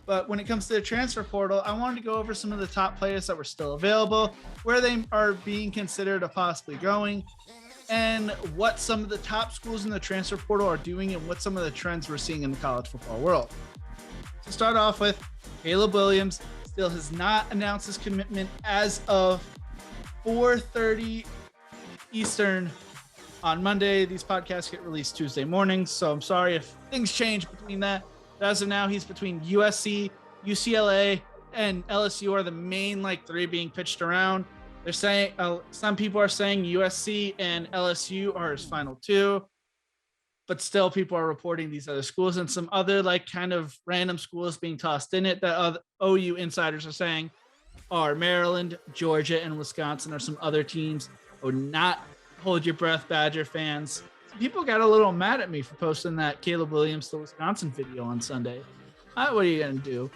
But when it comes to the transfer portal, I wanted to go over some of the top players that were still available, where they are being considered of possibly going, and what some of the top schools in the transfer portal are doing and what some of the trends we're seeing in the college football world. To start off with, Caleb Williams still has not announced his commitment as of 4:30 Eastern on Monday. These podcasts get released Tuesday mornings, so I'm sorry if things change between that. But as of now, he's between USC, UCLA, and LSU are the main three being pitched around. They're saying some people are saying USC and LSU are his final two, but still people are reporting these other schools and some other kind of random schools being tossed in it that OU insiders are saying are Maryland, Georgia, and Wisconsin are some other teams. I would not hold your breath, Badger fans. People got a little mad at me for posting that Caleb Williams to Wisconsin video on Sunday. What are you going to do?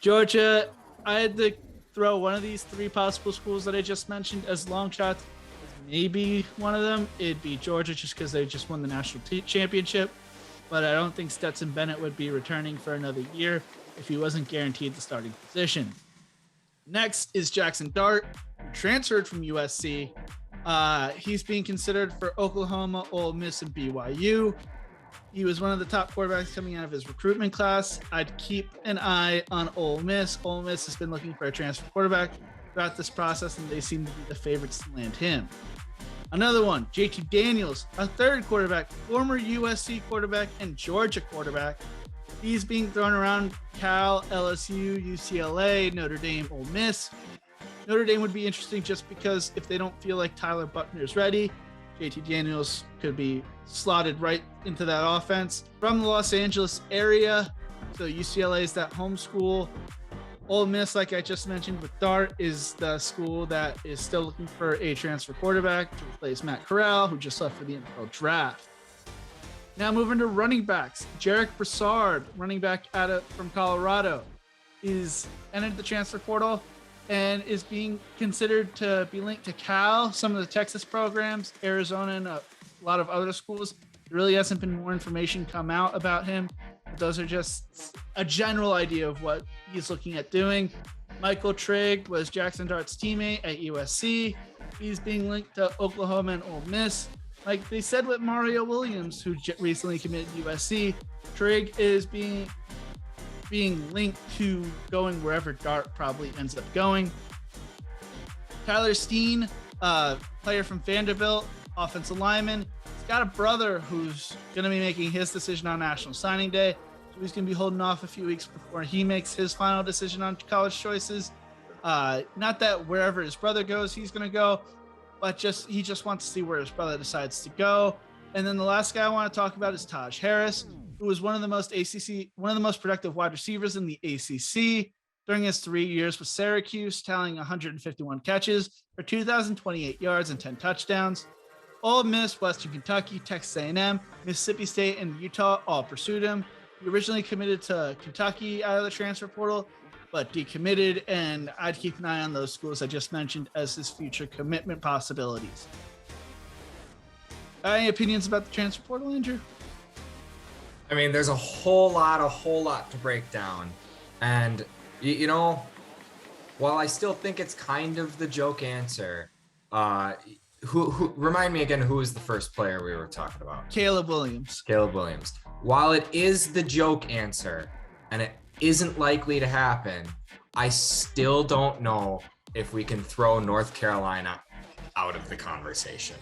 Georgia, I had to throw one of these three possible schools that I just mentioned as long shots. Maybe one of them, it'd be Georgia just because they just won the national championship. But I don't think Stetson Bennett would be returning for another year if he wasn't guaranteed the starting position. Next is Jaxson Dart, who transferred from USC. He's being considered for Oklahoma, Ole Miss, and BYU. He was one of the top quarterbacks coming out of his recruitment class. I'd keep an eye on Ole Miss. Ole Miss has been looking for a transfer quarterback throughout this process, and they seem to be the favorites to land him. Another one, JT Daniels, a third quarterback, former USC quarterback and Georgia quarterback. He's being thrown around Cal, LSU, UCLA, Notre Dame, Ole Miss. Notre Dame would be interesting just because if they don't feel like Tyler Buckner is ready, JT Daniels could be slotted right into that offense. From the Los Angeles area, so UCLA is that home school. Ole Miss, like I just mentioned with Dart, is the school that is still looking for a transfer quarterback to replace Matt Corral, who just left for the NFL draft. Now moving to running backs. Jarek Broussard, running back from Colorado, is entered the transfer portal and is being considered to be linked to Cal, some of the Texas programs, Arizona, and a lot of other schools. There really hasn't been more information come out about him. Those are just a general idea of what he's looking at doing. Michael Trigg was Jaxson Dart's teammate at USC. He's being linked to Oklahoma and Ole Miss. Like they said with Mario Williams, who recently committed to USC, Trigg is being linked to going wherever Dart probably ends up going. Tyler Steen, player from Vanderbilt, offensive lineman. He's got a brother who's going to be making his decision on National Signing Day. So he's going to be holding off a few weeks before he makes his final decision on college choices. Not that wherever his brother goes, he's going to go, but he just wants to see where his brother decides to go. And then the last guy I want to talk about is Taj Harris, who was one of the most productive wide receivers in the ACC during his 3 years with Syracuse, tallying 151 catches for 2,028 yards and 10 touchdowns. Ole Miss, Western Kentucky, Texas A&M, Mississippi State, and Utah all pursued him. He originally committed to Kentucky out of the transfer portal, but decommitted, and I'd keep an eye on those schools I just mentioned as his future commitment possibilities. Any opinions about the transfer portal, Andrew? I mean, there's a whole lot to break down. And, you know, while I still think it's kind of the joke answer, who remind me again, who was the first player we were talking about? Caleb Williams. While it is the joke answer and it isn't likely to happen, I still don't know if we can throw North Carolina out of the conversation.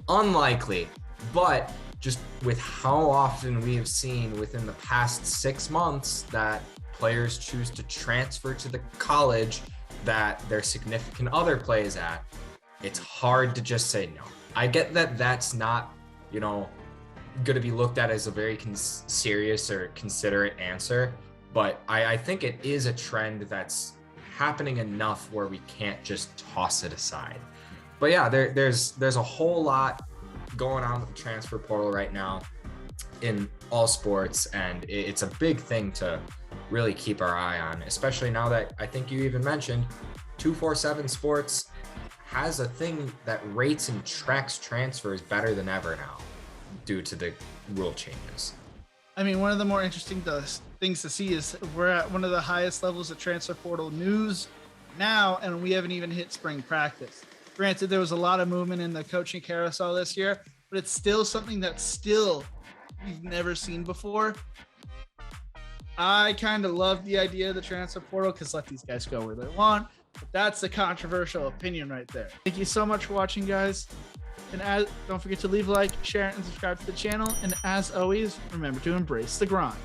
Unlikely, but just with how often we have seen within the past 6 months that players choose to transfer to the college that their significant other plays at, it's hard to just say no. I get that that's not, going to be looked at as a very serious or considerate answer, but I think it is a trend that's happening enough where we can't just toss it aside. But yeah, there's a whole lot going on with the transfer portal right now in all sports, and it's a big thing to really keep our eye on, especially now that I think you even mentioned 247 Sports has a thing that rates and tracks transfers better than ever now due to the rule changes. I mean, one of the more interesting things to see is we're at one of the highest levels of transfer portal news now, and we haven't even hit spring practice. Granted, there was a lot of movement in the coaching carousel this year, but it's still something that we've never seen before. I kind of love the idea of the transfer portal because let these guys go where they want. But that's a controversial opinion right there. Thank you so much for watching, guys. And don't forget to leave a like, share, and subscribe to the channel. And as always, remember to embrace the grind.